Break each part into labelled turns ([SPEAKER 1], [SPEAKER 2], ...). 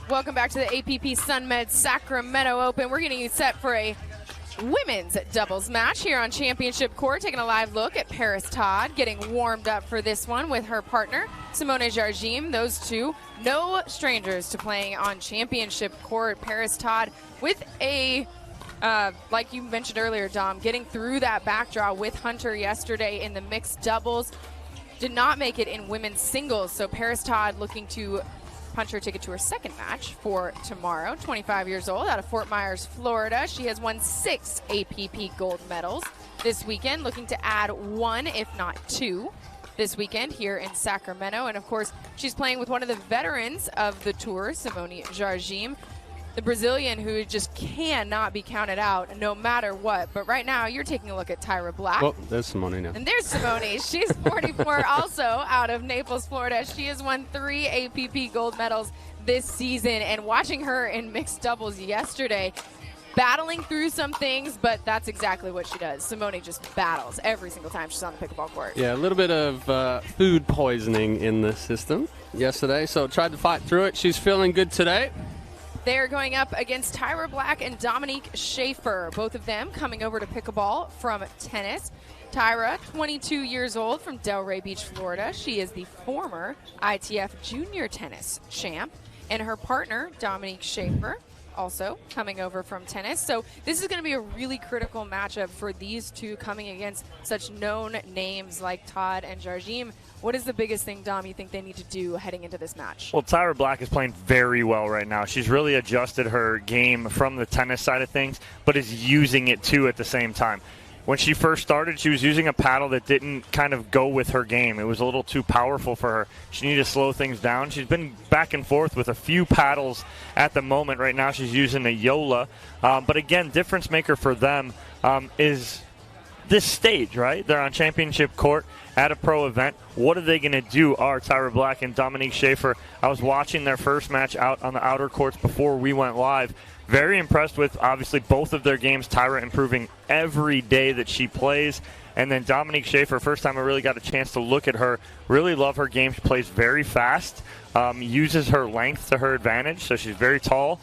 [SPEAKER 1] Welcome back to the APP Sunmed Sacramento Open. We're getting you set for a women's doubles match here on Championship Court. Taking a live look at Parris Todd getting warmed up for this one with her partner, Simone Jardim. Those two, no strangers to playing on Championship Court. Parris Todd with a, like you mentioned earlier, Dom, getting through that backdraw with Hunter yesterday in the mixed doubles. Did not make it in women's singles, so Parris Todd looking to punch her ticket to her second match for tomorrow. 25 years old, out of Fort Myers, Florida. She has won 6 APP gold medals this weekend, looking to add 1, if not 2, this weekend here in Sacramento. And of course, she's playing with one of the veterans of the tour, Simone Jardim, the Brazilian who just cannot be counted out no matter what. But right now, you're taking a look at Tyra Black.
[SPEAKER 2] Well, there's Simone now.
[SPEAKER 1] And there's Simone. She's 44, also out of Naples, Florida. She has won 3 APP gold medals this season. And watching her in mixed doubles yesterday, battling through some things, but that's exactly what she does. Simone just battles every single time she's on the pickleball court.
[SPEAKER 2] Yeah, a little bit of food poisoning in the system yesterday, so tried to fight through it. She's feeling good today.
[SPEAKER 1] They're going up against Tyra Black and Dominique Schaefer, both of them coming over to pickleball from tennis. Tyra, 22 years old, from Delray Beach, Florida. She is the former ITF junior tennis champ. And her partner, Dominique Schaefer, also coming over from tennis. So this is going to be a really critical matchup for these two coming against such known names like Todd and Jardim. What is the biggest thing, Dom, you think they need to do heading into this match?
[SPEAKER 3] Well, Tyra Black is playing very well right now. She's really adjusted her game from the tennis side of things, but is using it too at the same time. When she first started, she was using a paddle that didn't kind of go with her game. It was a little too powerful for her. She needed to slow things down. She's been back and forth with a few paddles at the moment. Right now she's using a Yola. But again, difference maker for them is this stage, right? They're on championship court at a pro event. What are they going to do? Are Tyra Black and Dominique Schaefer. I was watching their first match out on the outer courts before we went live. Very impressed with, obviously, both of their games. Tyra improving every day that she plays. And then Dominique Schaefer, first time I really got a chance to look at her, really love her game. She plays very fast, uses her length to her advantage, so she's very tall.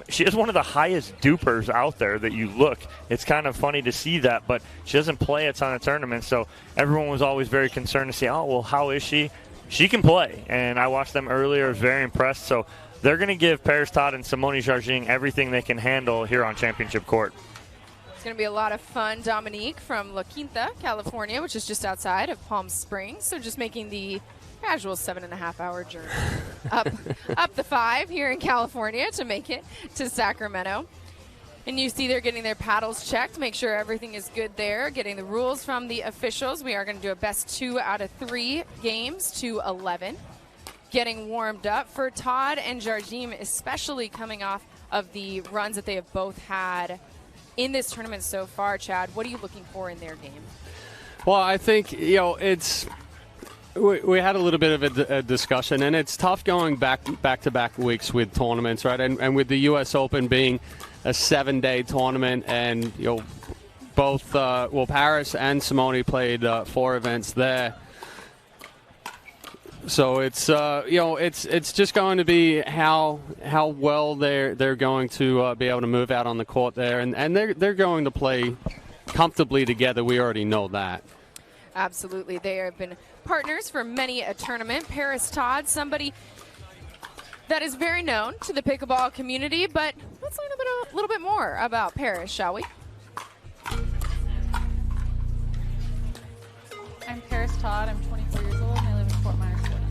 [SPEAKER 3] She is one of the highest dupers out there that you look. It's kind of funny to see that, but she doesn't play a ton of tournaments, so everyone was always very concerned to see, oh, well, how is she? She can play, and I watched them earlier. I was very impressed. So they're going to give Parris Todd and Simone Jardim everything they can handle here on championship court.
[SPEAKER 1] It's going to be a lot of fun. Dominique from La Quinta, California, which is just outside of Palm Springs, so just making the casual 7.5-hour journey up the 5 here in California to make it to Sacramento. And you see they're getting their paddles checked, make sure everything is good there, getting the rules from the officials. We are going to do a best 2 out of 3 games to 11. Getting warmed up for Todd and Jardim, especially coming off of the runs that they have both had in this tournament so far. Chad, what are you looking for in their game?
[SPEAKER 2] Well, I think, it's we had a little bit of a discussion, and it's tough going back-to-back weeks with tournaments, right? And with the U.S. Open being a 7-day tournament, and both Parris and Simone played 4 events there. So it's it's just going to be how well they're going to be able to move out on the court there, and they're going to play comfortably together. We already know that.
[SPEAKER 1] Absolutely, they have been partners for many a tournament. Parris Todd, somebody that is very known to the pickleball community, but let's learn a little bit more about Parris, shall we?
[SPEAKER 4] I'm Parris Todd. I'm 24 years old and I live in Fort Myers, Florida.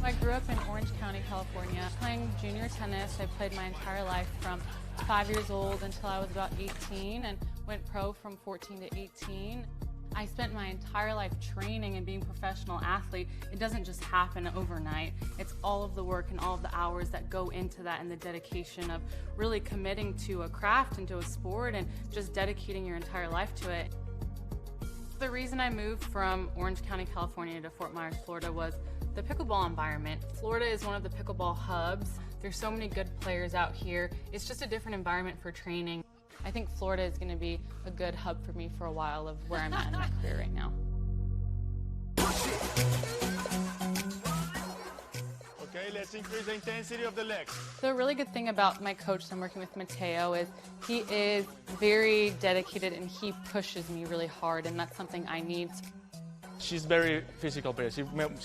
[SPEAKER 4] I grew up in Orange County, California. Playing junior tennis, I played my entire life from 5 years old until I was about 18 and went pro from 14 to 18. I spent my entire life training and being a professional athlete. It doesn't just happen overnight. It's all of the work and all of the hours that go into that, and the dedication of really committing to a craft and to a sport and just dedicating your entire life to it. The reason I moved from Orange County, California to Fort Myers, Florida was the pickleball environment. Florida is one of the pickleball hubs. There's so many good players out here. It's just a different environment for training. I think Florida is going to be a good hub for me for a while of where I'm at in my career right now.
[SPEAKER 5] Let's increase the intensity of the legs.
[SPEAKER 4] So a really good thing about my coach I'm working with, Mateo, is he is very dedicated and he pushes me really hard, and that's something I need.
[SPEAKER 5] She's very physical player. She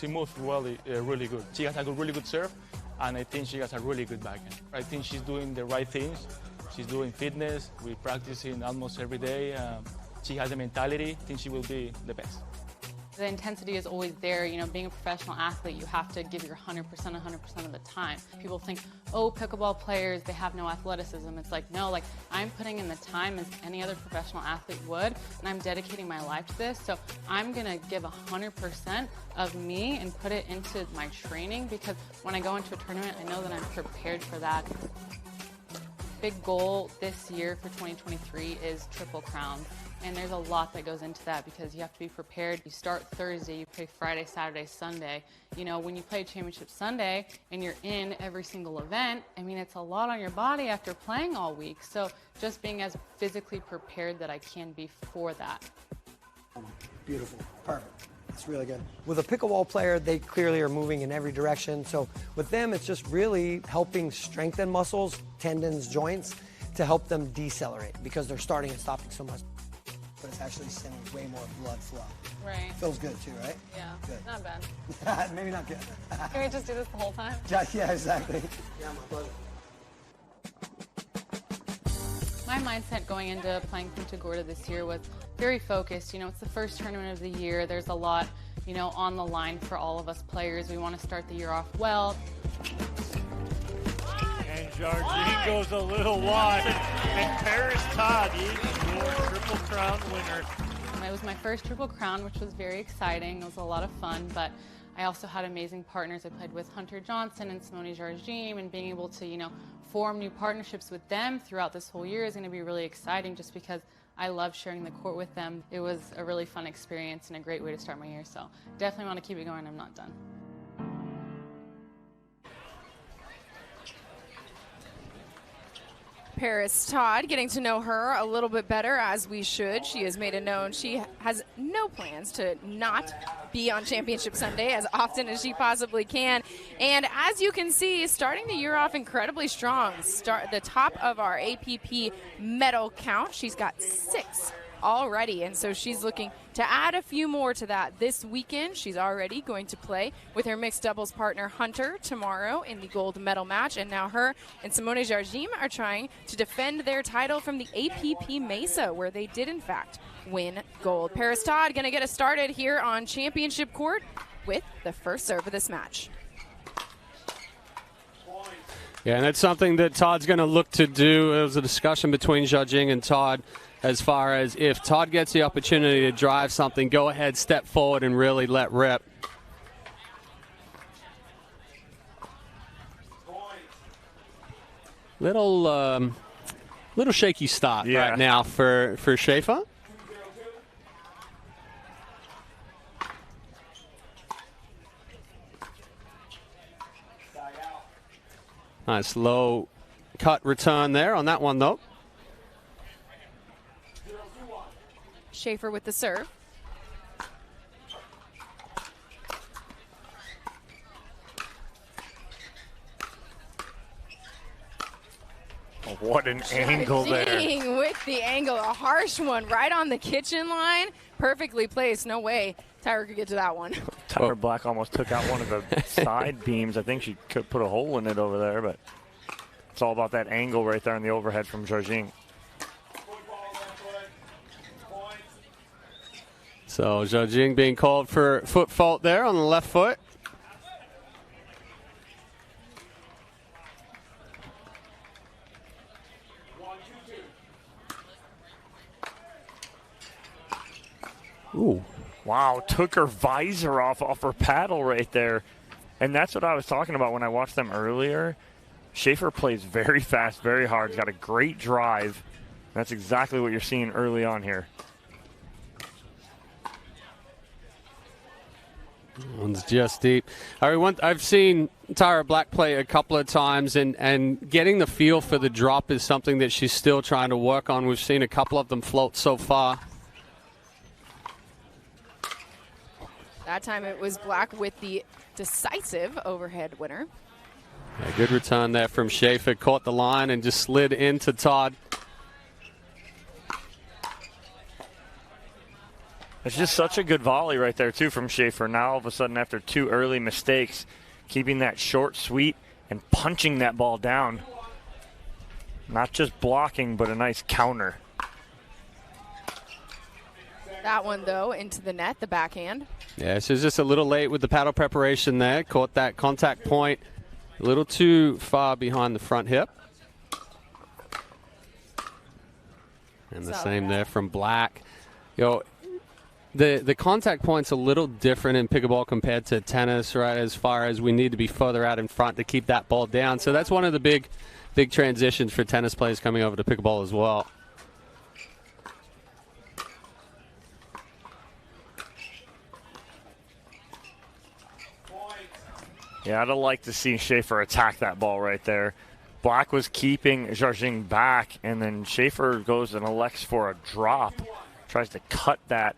[SPEAKER 5] moves really good. She has a really good serve, and I think she has a really good backhand. I think she's doing the right things. She's doing fitness. We practicing almost every day. She has a mentality. I think she will be the best.
[SPEAKER 4] The intensity is always there. You know, being a professional athlete, you have to give your 100% of the time. People think, oh, pickleball players, they have no athleticism. It's like, no, like I'm putting in the time as any other professional athlete would, and I'm dedicating my life to this. So I'm gonna give 100% of me and put it into my training, because when I go into a tournament, I know that I'm prepared for that. Big goal this year for 2023 is Triple Crown. And there's a lot that goes into that, because you have to be prepared. You start Thursday, you play Friday, Saturday, Sunday. You know, when you play Championship Sunday and you're in every single event, I mean, it's a lot on your body after playing all week. So just being as physically prepared that I can be for that.
[SPEAKER 6] Beautiful. Perfect. It's really good. With a pickleball player, they clearly are moving in every direction. So with them, it's just really helping strengthen muscles, tendons, joints, to help them decelerate, because they're starting and stopping so much. But it's actually sending way more blood flow.
[SPEAKER 4] Right.
[SPEAKER 6] Feels good too, right?
[SPEAKER 4] Yeah.
[SPEAKER 6] Good.
[SPEAKER 4] Not bad.
[SPEAKER 6] Maybe not good.
[SPEAKER 4] Can we just do this the whole time?
[SPEAKER 6] Yeah, exactly. Yeah, my pleasure.
[SPEAKER 4] My mindset going into playing Punta Gorda this year was very focused. You know, it's the first tournament of the year. There's a lot, you know, on the line for all of us players. We want to start the year off well.
[SPEAKER 3] And Jardim goes a little wide. And Parris Todd is your Triple Crown winner.
[SPEAKER 4] It was my first Triple Crown, which was very exciting. It was a lot of fun, but I also had amazing partners. I played with Hunter Johnson and Simone Jardim, and being able to, you know, form new partnerships with them throughout this whole year is going to be really exciting, just because I love sharing the court with them. It was a really fun experience and a great way to start my year, so definitely want to keep it going. I'm not done.
[SPEAKER 1] Parris Todd, getting to know her a little bit better, as we should. She has made it known she has no plans to not be on Championship Sunday as often as she possibly can. And as you can see, starting the year off incredibly strong. Start the top of our APP medal count. She's got 6 already, and so she's looking to add a few more to that this weekend. She's already going to play with her mixed doubles partner Hunter tomorrow in the gold medal match, and now her and Simone Jardim are trying to defend their title from the APP Mesa, where they did in fact win gold. Parris Todd going to get us started here on championship court with the first serve of this match.
[SPEAKER 2] Yeah, and that's something that Todd's going to look to do. There was a discussion between Jardim and Todd as far as if Todd gets the opportunity to drive something, go ahead, step forward, and really let rip. Little shaky start right now for Schaefer. Nice low cut return there on that one, though.
[SPEAKER 1] Schaefer with the serve.
[SPEAKER 3] Oh, what an angle there.
[SPEAKER 1] With the angle, a harsh one right on the kitchen line. Perfectly placed. No way Tyra could get to that one.
[SPEAKER 3] Tyra Black almost took out one of the side beams. I think she could put a hole in it over there, but it's all about that angle right there on the overhead from Jardim.
[SPEAKER 2] So Jardim being called for foot fault there on the left foot.
[SPEAKER 3] Ooh. Wow, took her visor off her paddle right there. And that's what I was talking about when I watched them earlier. Schaefer plays very fast, very hard. He's got a great drive. That's exactly what you're seeing early on here.
[SPEAKER 2] One's just deep. I've seen Tyra Black play a couple of times, and getting the feel for the drop is something that she's still trying to work on. We've seen a couple of them float so far.
[SPEAKER 1] That time it was Black with the decisive overhead winner.
[SPEAKER 2] Yeah, good return there from Schaefer. Caught the line and just slid into Todd.
[SPEAKER 3] It's just such a good volley right there, too, from Schaefer. Now, all of a sudden, after 2 early mistakes, keeping that short, sweet, and punching that ball down. Not just blocking, but a nice counter.
[SPEAKER 1] That one, though, into the net, the backhand.
[SPEAKER 2] Yeah, she's just a little late with the paddle preparation there. Caught that contact point a little too far behind the front hip. And the same there from Black. The contact point's a little different in pickleball compared to tennis, right, as far as we need to be further out in front to keep that ball down. So that's one of the big transitions for tennis players coming over to pickleball as well.
[SPEAKER 3] Yeah, I'd like to see Schaefer attack that ball right there. Black was keeping Jardim back, and then Schaefer goes and elects for a drop. Tries to cut that.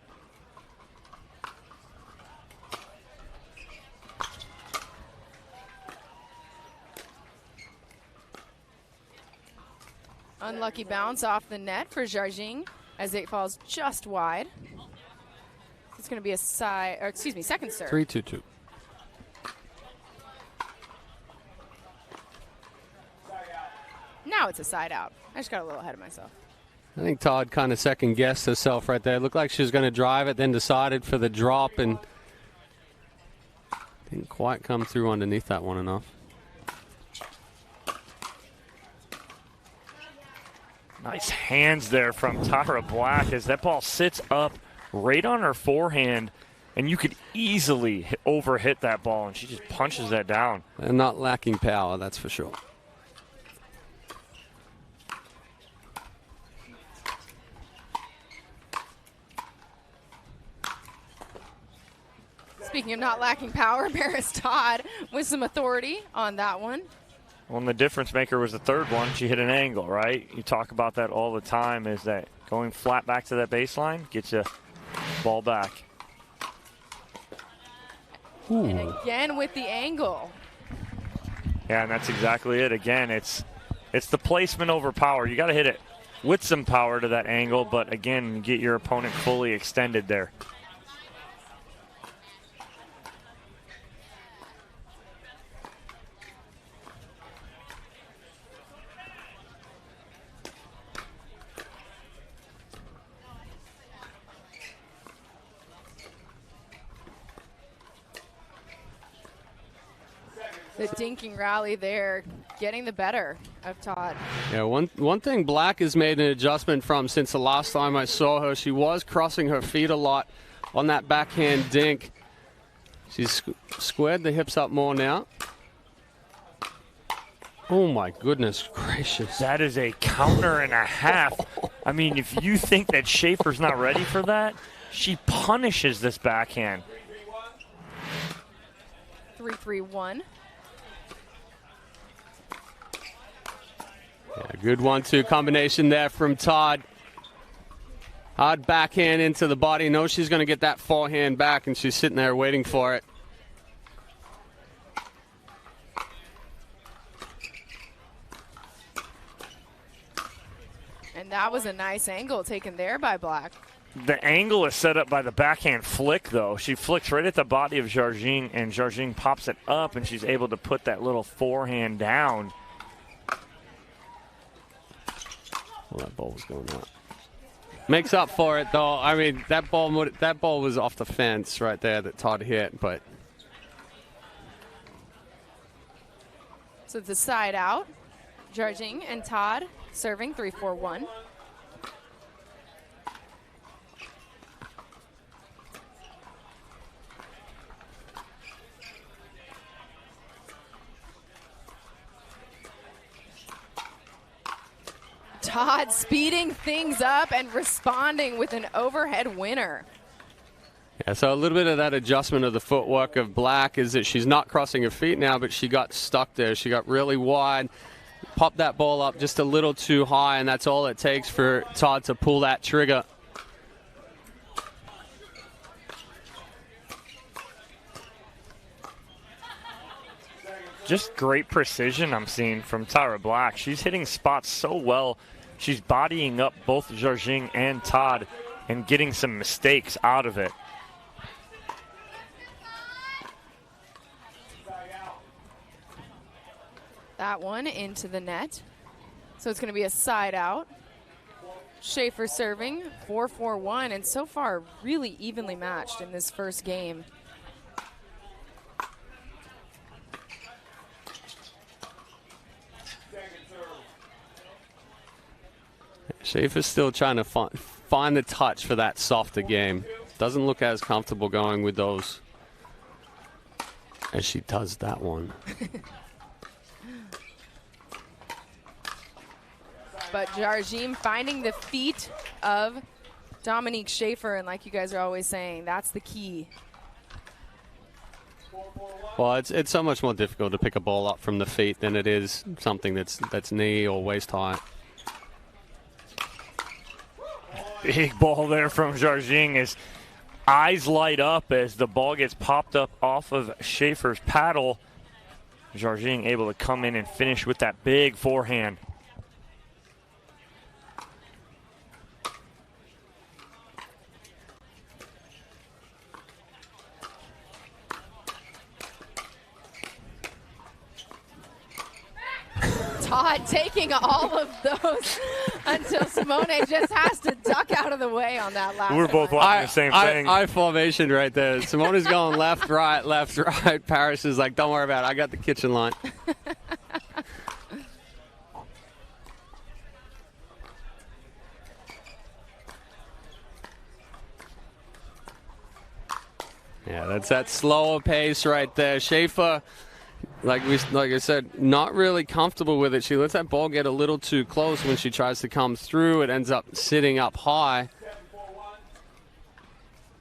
[SPEAKER 1] Unlucky bounce off the net for Jardim as it falls just wide. It's going to be a second serve.
[SPEAKER 2] 3-2-2.
[SPEAKER 1] Now it's a side out. I just got a little ahead of myself.
[SPEAKER 2] I think Todd kind of second-guessed herself right there. It looked like she was going to drive it, then decided for the drop and didn't quite come through underneath that one enough.
[SPEAKER 3] Nice hands there from Tyra Black as that ball sits up right on her forehand, and you could easily overhit that ball, and she just punches that down.
[SPEAKER 2] And not lacking power, that's for sure.
[SPEAKER 1] Speaking of not lacking power, Parris Todd with some authority on that one.
[SPEAKER 3] Well, and the difference maker was the third one. She hit an angle, right? You talk about that all the time, is that going flat back to that baseline gets you ball back.
[SPEAKER 2] Ooh.
[SPEAKER 1] And again with the angle.
[SPEAKER 3] Yeah, and that's exactly it. Again, it's the placement over power. You got to hit it with some power to that angle, but again, get your opponent fully extended there.
[SPEAKER 1] The dinking rally there, getting the better of Todd.
[SPEAKER 2] Yeah, one thing Black has made an adjustment from since the last time I saw her. She was crossing her feet a lot on that backhand dink. She's squared the hips up more now. Oh, my goodness gracious.
[SPEAKER 3] That is a counter and a half. I mean, if you think that Schaefer's not ready for that, she punishes this backhand.
[SPEAKER 1] 3-3-1.
[SPEAKER 2] Yeah, good 1-2 combination there from Todd. Hard backhand into the body. Knows she's going to get that forehand back, and she's sitting there waiting for it.
[SPEAKER 1] And that was a nice angle taken there by Black.
[SPEAKER 3] The angle is set up by the backhand flick, though. She flicks right at the body of Jardim, and Jardim pops it up, and she's able to put that little forehand down.
[SPEAKER 2] Well, that ball was going out. Makes up for it, though. I mean, that ball was off the fence right there that Todd hit, but.
[SPEAKER 1] So it's a side out. Jardim and Todd serving 3-4-1. Todd speeding things up and responding with an overhead winner.
[SPEAKER 2] Yeah, so a little bit of that adjustment of the footwork of Black is that she's not crossing her feet now, but she got stuck there. She got really wide, popped that ball up just a little too high, and that's all it takes for Todd to pull that trigger.
[SPEAKER 3] just great precision I'm seeing from Tyra Black. She's hitting spots so well. She's bodying up both Jardim and Todd and getting some mistakes out of it.
[SPEAKER 1] That one into the net. So it's going to be a side out. Schaefer serving 4-4-1, and so far really evenly matched in this first game.
[SPEAKER 2] Schaefer's still trying to find the touch for that softer game. Doesn't look as comfortable going with those as she does that one.
[SPEAKER 1] But Jardim finding the feet of Dominique Schaefer, and like you guys are always saying, that's the key.
[SPEAKER 2] Well, it's so much more difficult to pick a ball up from the feet than it is something that's knee or waist high.
[SPEAKER 3] Big ball there from Jardim. His eyes light up as the ball gets popped up off of Schaefer's paddle. Jardim able to come in and finish with that big forehand.
[SPEAKER 1] Todd taking all of those until Simone just has to duck out of the way on that last
[SPEAKER 3] We're both
[SPEAKER 1] one.
[SPEAKER 3] watching the same thing.
[SPEAKER 2] I formation right there. Simone's going left, right. Parris is like, don't worry about it. I got the kitchen line. Yeah, that's that slower pace right there. Schaefer, like I said, not really comfortable with it. She lets that ball get a little too close when she tries to come through. It ends up sitting up high.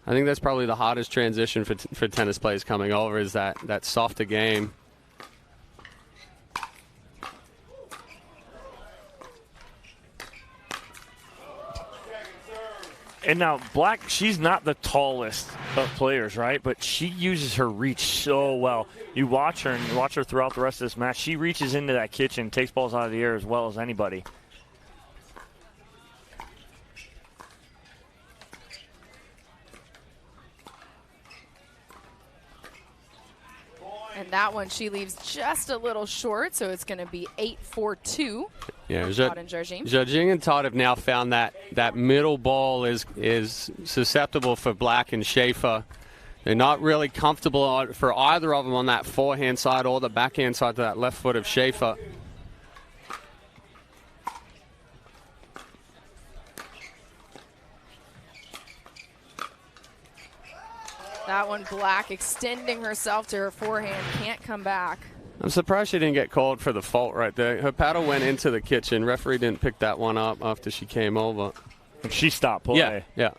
[SPEAKER 2] I think that's probably the hardest transition for tennis players coming over, is that softer game.
[SPEAKER 3] And now Black, she's not the tallest of players, right? But she uses her reach so well. You watch her, and you watch her throughout the rest of this match. She reaches into that kitchen, takes balls out of the air as well as anybody.
[SPEAKER 1] And that one she leaves just a little short, so it's going to be 8-4-2.
[SPEAKER 2] Yeah,
[SPEAKER 1] Todd and Jardim.
[SPEAKER 2] Jardim and Todd have now found that middle ball is susceptible for Black and Schaefer. They're not really comfortable for either of them on that forehand side or the backhand side to that left foot of Schaefer.
[SPEAKER 1] That one, Black extending herself to her forehand, can't come back.
[SPEAKER 2] I'm surprised she didn't get called for the fault right there. Her paddle went into the kitchen. Referee didn't pick that one up after she came over.
[SPEAKER 3] And she stopped play.
[SPEAKER 2] Yeah.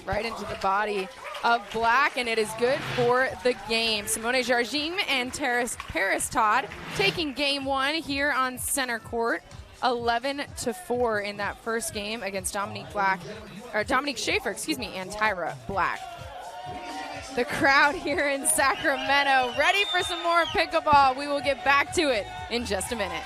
[SPEAKER 1] Right into the body of Black, and it is good for the game. Simone Jardim and Parris Todd taking game one here on center court. 11-4 in that first game against Dominique Schaefer, and Tyra Black. The crowd here in Sacramento ready for some more pickleball. We will get back to it in just a minute.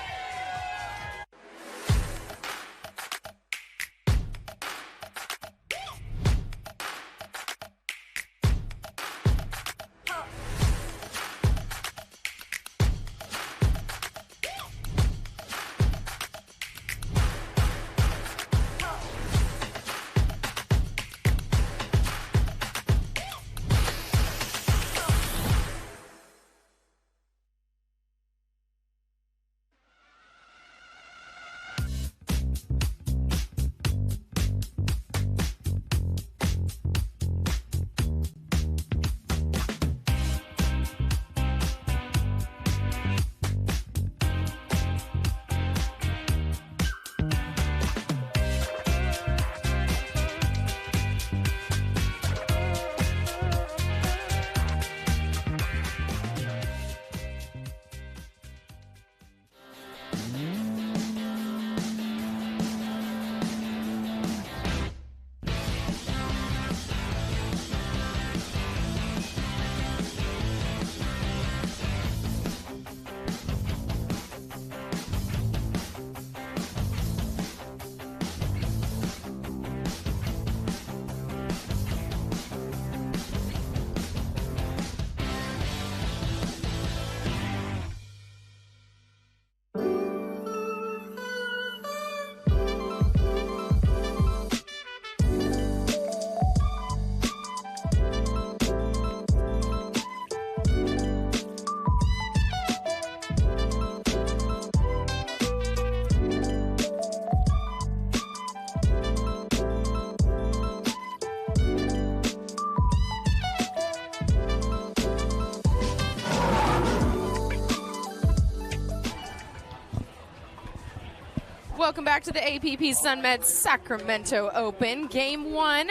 [SPEAKER 1] welcome back to the APP Sunmed Sacramento Open. Game 1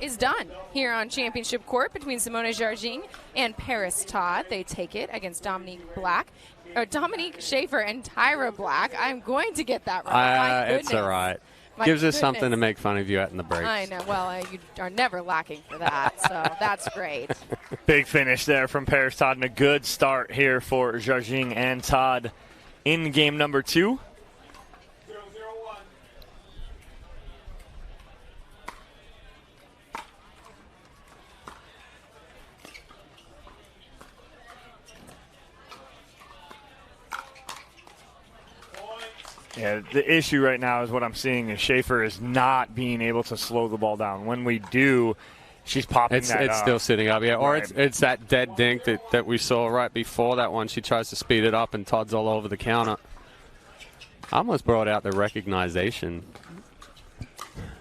[SPEAKER 1] is done here on Championship Court between Simone Jardim and Parris Todd. They take it against Dominique Schaefer and Tyra Black. I'm going to get that right.
[SPEAKER 2] It's all right. Gives us something to make fun of you at in the breaks.
[SPEAKER 1] I know. Well, you are never lacking for that, so that's great.
[SPEAKER 3] Big finish there from Parris Todd and a good start here for Jardim and Todd in game number 2. Yeah, the issue right now is what I'm seeing is Schaefer is not being able to slow the ball down. When we do, she's popping
[SPEAKER 2] it's
[SPEAKER 3] that up.
[SPEAKER 2] Still sitting up, yeah. Or
[SPEAKER 3] right.
[SPEAKER 2] it's that dead dink that we saw right before that one. She tries to speed it up, and Todd's all over the counter. I almost brought out the recognition.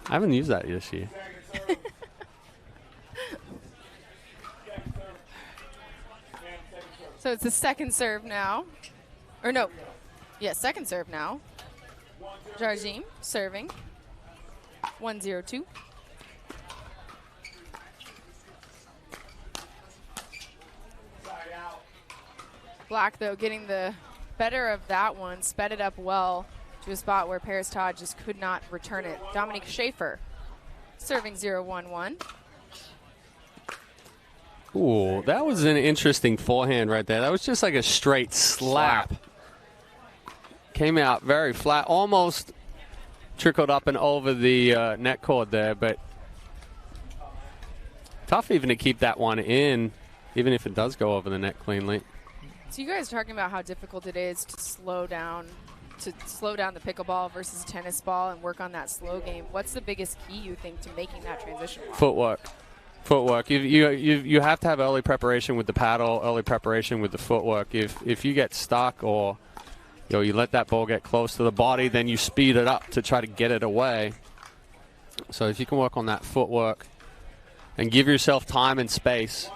[SPEAKER 2] I haven't used that this year.
[SPEAKER 1] So it's the second serve now. Or no. Yeah, second serve now. Jardim serving. 1-0-2. Black, though, getting the better of that one, sped it up well to a spot where Parris Todd just could not return it. Dominique Schaefer serving 0-1-1.
[SPEAKER 2] Ooh, that was an interesting forehand right there. That was just like a straight slap. Came out very flat, almost trickled up and over the net cord there, but tough even to keep that one in, even if it does go over the net cleanly.
[SPEAKER 1] So you guys are talking about how difficult it is to slow down the pickleball versus tennis ball and work on that slow game. What's the biggest key, you think, to making that transition?
[SPEAKER 2] Footwork. You have to have early preparation with the paddle, early preparation with the footwork. If you get stuck or you let that ball get close to the body, then you speed it up to try to get it away. So if you can work on that footwork and give yourself time and space.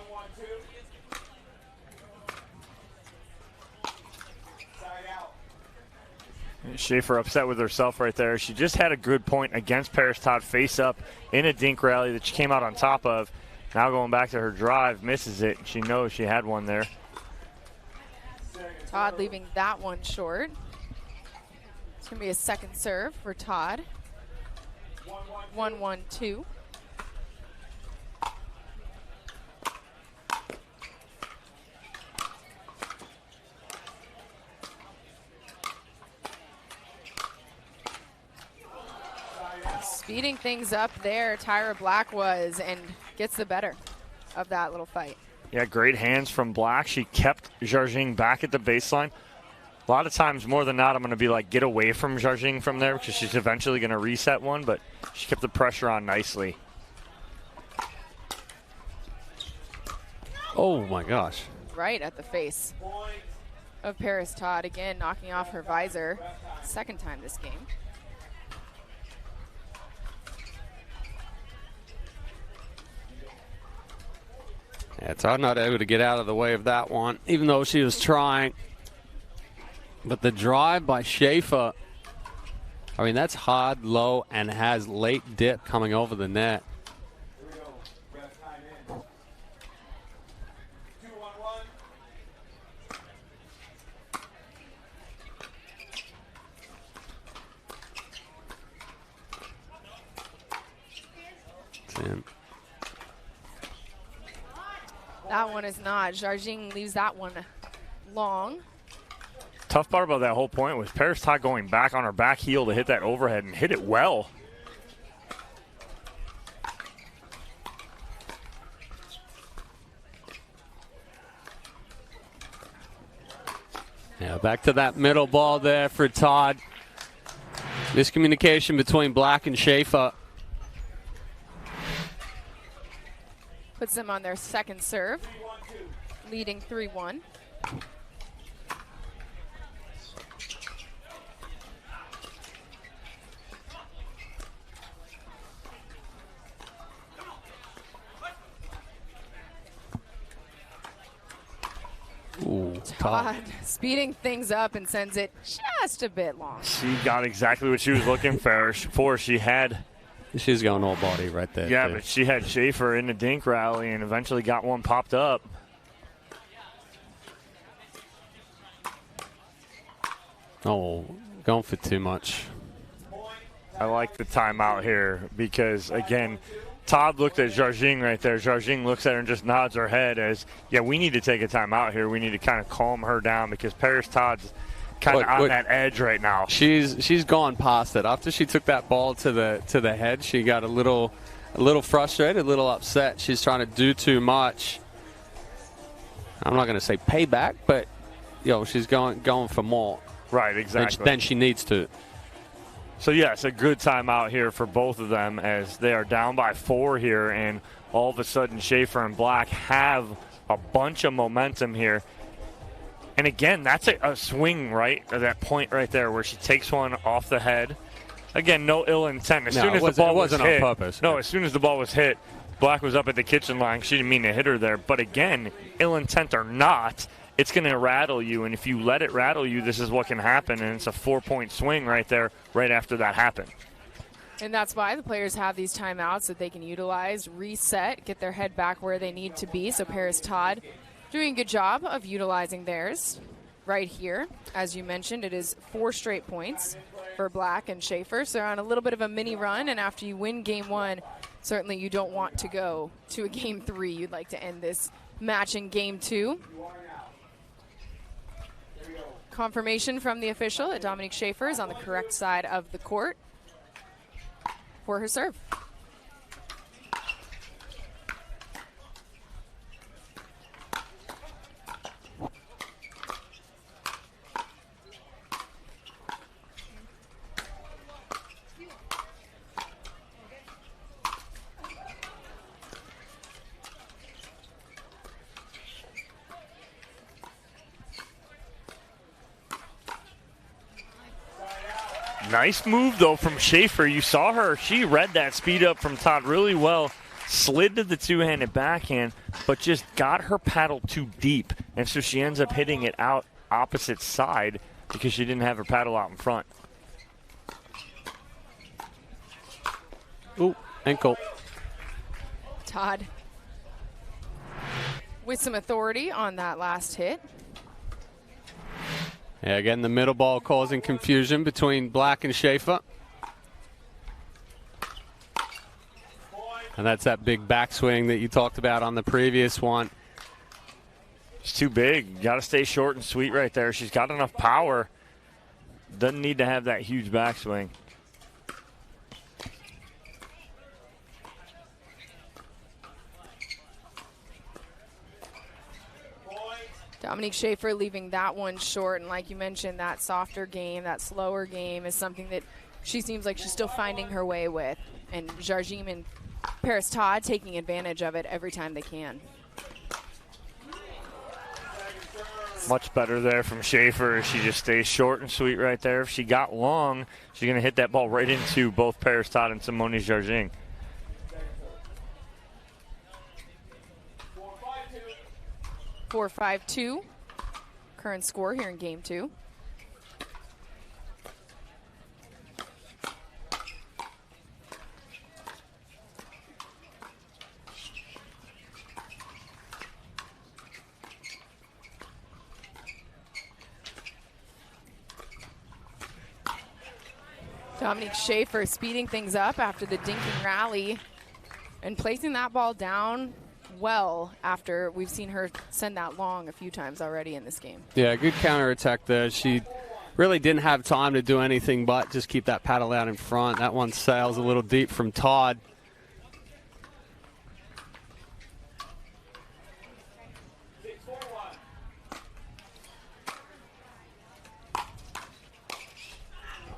[SPEAKER 3] Schaefer upset with herself right there. She just had a good point against Parris Todd face up in a dink rally that she came out on top of. Now going back to her drive, misses it. She knows she had one there.
[SPEAKER 1] Todd leaving that one short. It's going to be a second serve for Todd. 1-1-2. Speeding things up there, Tyra Black was, and gets the better of that little fight.
[SPEAKER 3] Yeah, great hands from Black. She kept Jardim back at the baseline. A lot of times, more than not, I'm going to be like, get away from Jardim from there because she's eventually going to reset one, but she kept the pressure on nicely.
[SPEAKER 2] Oh, my gosh.
[SPEAKER 1] Right at the face of Parris Todd, again knocking off her visor. Second time this game.
[SPEAKER 2] Yeah, Todd not able to get out of the way of that one, even though she was trying. But the drive by Schaefer, I mean, that's hard, low, and has late dip coming over the net.
[SPEAKER 1] That one is not. Jardim leaves that one long.
[SPEAKER 3] Tough part about that whole point was Parris Todd going back on her back heel to hit that overhead and hit it well.
[SPEAKER 2] Yeah, back to that middle ball there for Todd. Miscommunication between Black and Schaefer.
[SPEAKER 1] Puts them on their second serve, leading 3-1.
[SPEAKER 2] Ooh. Todd.
[SPEAKER 1] Speeding things up and sends it just a bit long.
[SPEAKER 3] She got exactly what she was looking for.
[SPEAKER 2] She's going all body right there.
[SPEAKER 3] Yeah,
[SPEAKER 2] too.
[SPEAKER 3] but she had Schaefer in the dink rally and eventually got one popped up.
[SPEAKER 2] Oh, going for too much.
[SPEAKER 3] I like the timeout here because, again, Todd looked at Jardim right there. Jardim looks at her and just nods her head as, yeah, we need to take a timeout here. We need to kind of calm her down because Parris Todd's kind of on that edge right now.
[SPEAKER 2] She's gone past it. After she took that ball to the head, she got a little frustrated, a little upset. She's trying to do too much. I'm not going to say payback, but she's going for more.
[SPEAKER 3] Right, exactly.
[SPEAKER 2] Then she needs to.
[SPEAKER 3] So, yes, a good timeout here for both of them as they are down by 4 here, and all of a sudden Schaefer and Black have a bunch of momentum here. And, again, that's a swing, right, at that point right there where she takes one off the head. Again, no ill intent. As soon as the ball was hit.
[SPEAKER 2] On purpose.
[SPEAKER 3] No, as soon as the ball was hit, Black was up at the kitchen line. She didn't mean to hit her there. But, again, ill intent or not, it's going to rattle you, and if you let it rattle you, this is what can happen, and it's a 4-point swing right there right after that happened.
[SPEAKER 1] And that's why the players have these timeouts that they can utilize, reset, get their head back where they need to be. So Parris Todd doing a good job of utilizing theirs right here. As you mentioned, it is 4 straight points for Black and Schaefer. So they're on a little bit of a mini run, and after you win game 1, certainly you don't want to go to a game 3. You'd like to end this match in game 2. Confirmation from the official that Dominique Schaefer is on the correct side of the court for her serve.
[SPEAKER 3] Nice move, though, from Schaefer. You saw her. She read that speed up from Todd really well, slid to the two-handed backhand, but just got her paddle too deep. And so she ends up hitting it out opposite side because she didn't have her paddle out in front.
[SPEAKER 2] Ooh, ankle.
[SPEAKER 1] Todd with some authority on that last hit.
[SPEAKER 2] Yeah, again, the middle ball causing confusion between Black and Schaefer. And that's that big backswing that you talked about on the previous one.
[SPEAKER 3] It's too big. Got to stay short and sweet right there. She's got enough power. Doesn't need to have that huge backswing.
[SPEAKER 1] Dominique Schaefer leaving that one short, and like you mentioned, that softer game, that slower game is something that she seems like she's still finding her way with. And Jardim and Parris Todd taking advantage of it every time they can.
[SPEAKER 3] Much better there from Schaefer. She just stays short and sweet right there. If she got long, she's going to hit that ball right into both Parris Todd and Simone Jardim.
[SPEAKER 1] 4-5-2, current score here in game 2. Dominique Schaefer speeding things up after the dinking rally and placing that ball down well after we've seen her send that long a few times already in this game.
[SPEAKER 2] Yeah, good counterattack there. She really didn't have time to do anything but just keep that paddle out in front. That one sails a little deep from Todd.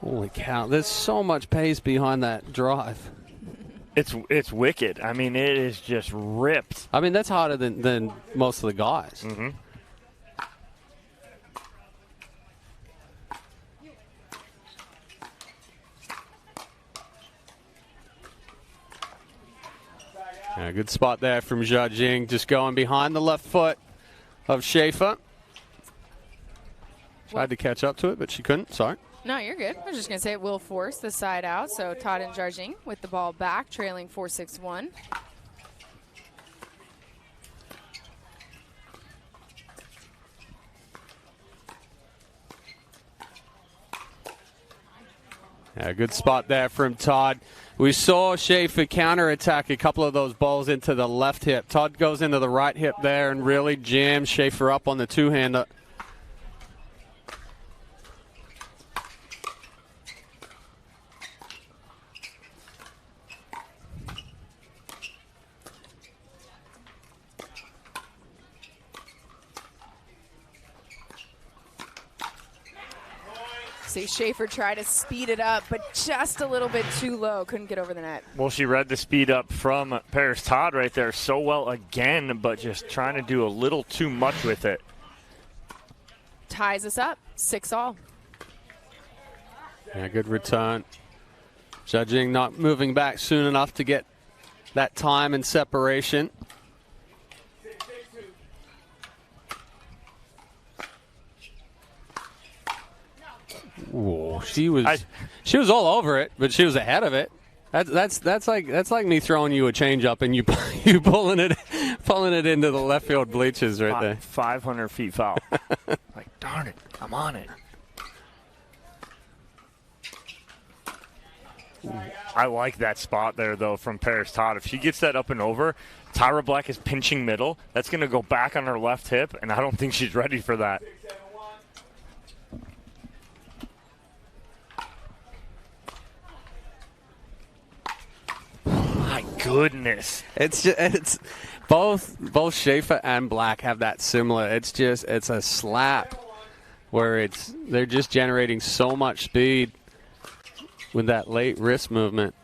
[SPEAKER 2] Holy cow, there's so much pace behind that drive.
[SPEAKER 3] It's wicked. I mean, it is just ripped.
[SPEAKER 2] I mean, that's harder than most of the guys.
[SPEAKER 3] Mm-hmm.
[SPEAKER 2] Yeah, good spot there from Jardim, just going behind the left foot of Schaefer. Tried to catch up to it, but she couldn't. Sorry.
[SPEAKER 1] No, you're good. I was just going to say it will force the side out. So Todd and Jardim with the ball back, trailing 4-6-1.
[SPEAKER 2] Yeah, good spot there from Todd. We saw Schaefer counterattack a couple of those balls into the left hip. Todd goes into the right hip there and really jams Schaefer up on the two-hander.
[SPEAKER 1] See Schaefer try to speed it up, but just a little bit too low. Couldn't get over the net.
[SPEAKER 3] Well, she read the speed up from Parris Todd right there so well again, but just trying to do a little too much with it.
[SPEAKER 1] Ties us up, 6-all.
[SPEAKER 2] Yeah, good return. Jardim not moving back soon enough to get that time and separation. Whoa, she was all over it, but she was ahead of it. That's like me throwing you a changeup and you pulling it into the left field bleachers right there.
[SPEAKER 3] 500 feet foul. Like, darn it, I'm on it. I like that spot there, though, from Parris Todd. If she gets that up and over, Tyra Black is pinching middle. That's going to go back on her left hip, and I don't think she's ready for that. My goodness.
[SPEAKER 2] It's both Schaefer and Black have that similar. It's a slap where they're just generating so much speed with that late wrist movement.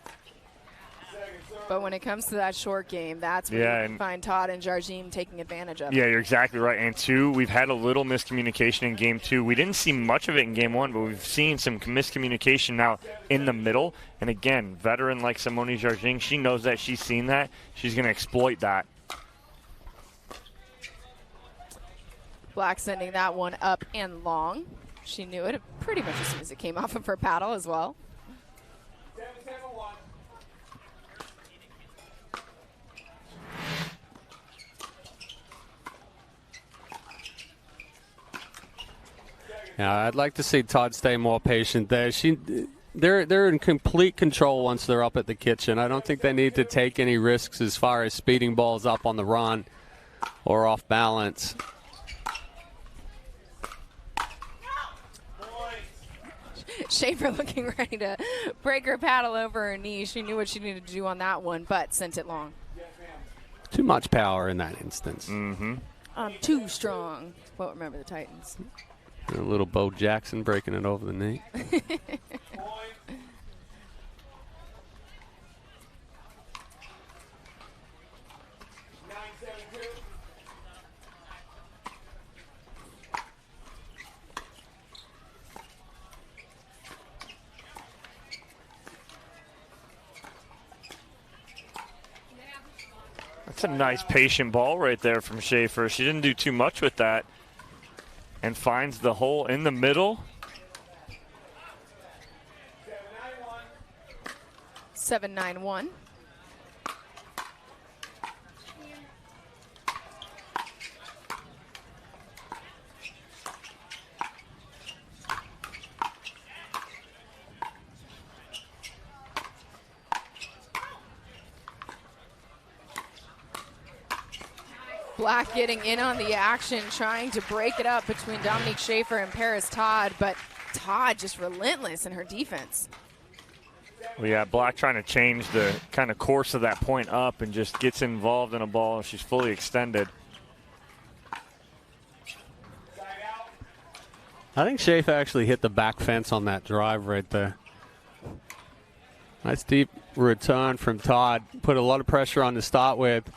[SPEAKER 1] But when it comes to that short game, that's when you find Todd and Jardim taking advantage of it.
[SPEAKER 3] Yeah, you're exactly right. And two, we've had a little miscommunication in game two. We didn't see much of it in game one, but we've seen some miscommunication now in the middle. And again, veteran like Simone Jardim, she knows that. She's seen that. She's going to exploit that.
[SPEAKER 1] Black sending that one up and long. She knew it pretty much as soon as it came off of her paddle as well.
[SPEAKER 2] Yeah, I'd like to see Todd stay more patient there. They're in complete control once they're up at the kitchen. I don't think they need to take any risks as far as speeding balls up on the run or off balance.
[SPEAKER 1] Schaefer looking ready to break her paddle over her knee. She knew what she needed to do on that one, but sent it long.
[SPEAKER 2] Too much power in that instance.
[SPEAKER 3] Mm-hmm.
[SPEAKER 1] Too strong. Won't remember the Titans.
[SPEAKER 2] A little Bo Jackson breaking it over the knee.
[SPEAKER 3] That's a nice patient ball right there from Schaefer. She didn't do too much with that. And finds the hole in the middle.
[SPEAKER 1] 7-9-1. Black getting in on the action, trying to break it up between Dominique Schaefer and Parris Todd, but Todd just relentless in her defense.
[SPEAKER 3] Well, yeah, Black trying to change the kind of course of that point up and just gets involved in a ball. She's fully extended.
[SPEAKER 2] I think Schaefer actually hit the back fence on that drive right there. Nice deep return from Todd. Put a lot of pressure on to start with.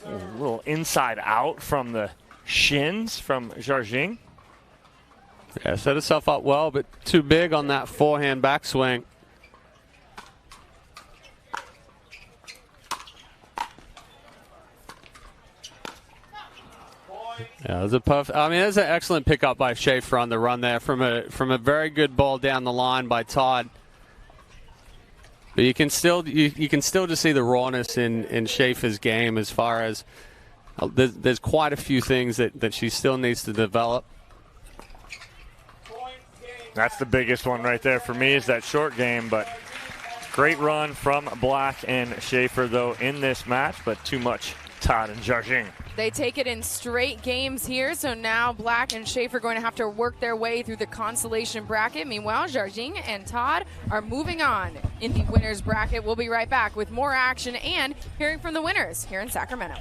[SPEAKER 3] A little inside out from the shins from Jardim.
[SPEAKER 2] Yeah, set herself up well, but too big on that forehand backswing. Yeah, it was a perfect. I mean, it was an excellent pickup by Schaefer on the run there from a very good ball down the line by Todd. But you can still just see the rawness in Schaefer's game as far as there's quite a few things that she still needs to develop.
[SPEAKER 3] That's the biggest one right there for me is that short game, but great run from Black and Schaefer, though, in this match, but too much Todd and Jardim.
[SPEAKER 1] They take it in straight games here, so now Black and Schaefer are going to have to work their way through the consolation bracket. Meanwhile, Jardim and Todd are moving on in the winners bracket. We'll be right back with more action and hearing from the winners here in Sacramento.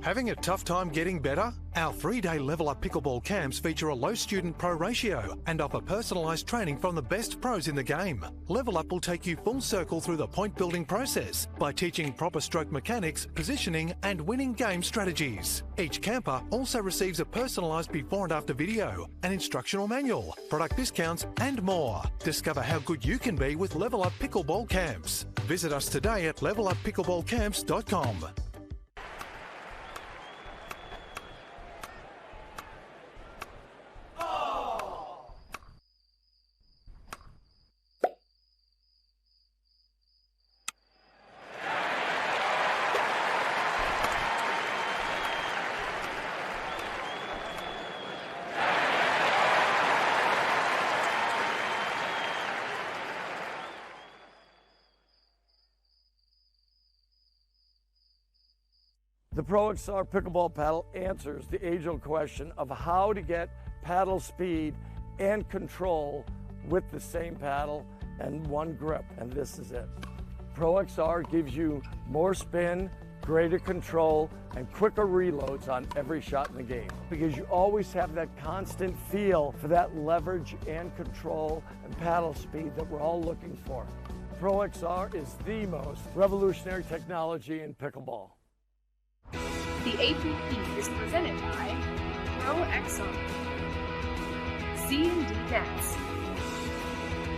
[SPEAKER 7] Having a tough time getting better? Our 3-day Level Up Pickleball camps feature a low student pro ratio and offer personalised training from the best pros in the game. Level Up will take you full circle through the point building process by teaching proper stroke mechanics, positioning and winning game strategies. Each camper also receives a personalised before and after video, an instructional manual, product discounts and more. Discover how good you can be with Level Up Pickleball camps. Visit us today at leveluppickleballcamps.com.
[SPEAKER 8] The Pro XR pickleball paddle answers the age-old question of how to get paddle speed and control with the same paddle and one grip, and this is it. Pro XR gives you more spin, greater control, and quicker reloads on every shot in the game because you always have that constant feel for that leverage and control and paddle speed that we're all looking for. Pro XR is the most revolutionary technology in pickleball.
[SPEAKER 9] The APP is presented by Pro XR, C&D Nets,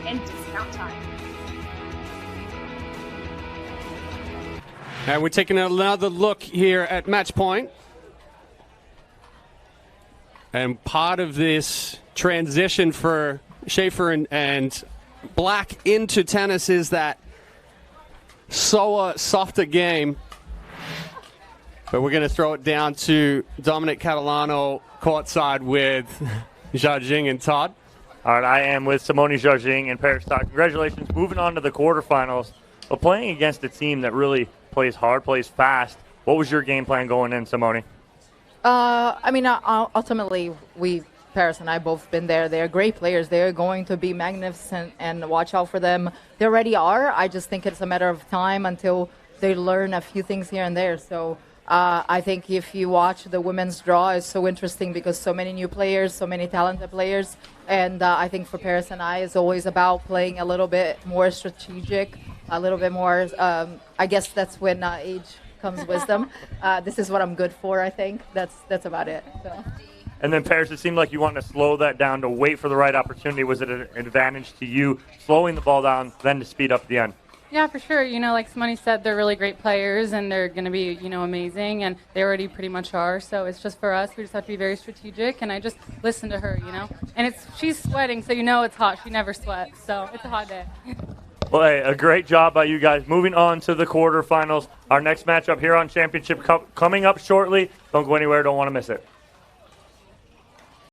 [SPEAKER 9] and Discount Time.
[SPEAKER 2] And we're taking another look here at match point. And part of this transition for Schaefer and Black into tennis is that softer game. But we're going to throw it down to Dominique Catalano courtside with Jardim and Todd.
[SPEAKER 3] All right, I am with Simone, Jardim, and Parris. Todd, congratulations. Moving on to the quarterfinals, but playing against a team that really plays hard, plays fast. What was your game plan going in, Simone?
[SPEAKER 10] Ultimately, Parris and I both been there. They're great players. They're going to be magnificent, and watch out for them. They already are. I just think it's a matter of time until they learn a few things here and there. So I think if you watch the women's draw, it's so interesting because so many new players, so many talented players. And I think for Parris and I, it's always about playing a little bit more strategic, a little bit more, I guess that's when age comes wisdom. This is what I'm good for, I think. That's about it. So.
[SPEAKER 3] And then, Parris, it seemed like you wanted to slow that down to wait for the right opportunity. Was it an advantage to you slowing the ball down, then to speed up at the end?
[SPEAKER 4] Yeah, for sure. Like Simone said, they're really great players, and they're going to be, amazing, and they already pretty much are. So it's just for us. We just have to be very strategic, and I just listen to her, And she's sweating, so it's hot. She never sweats, so it's a hot day.
[SPEAKER 3] Well, hey, a great job by you guys. Moving on to the quarterfinals. Our next matchup here on Championship Cup coming up shortly. Don't go anywhere. Don't want to miss it.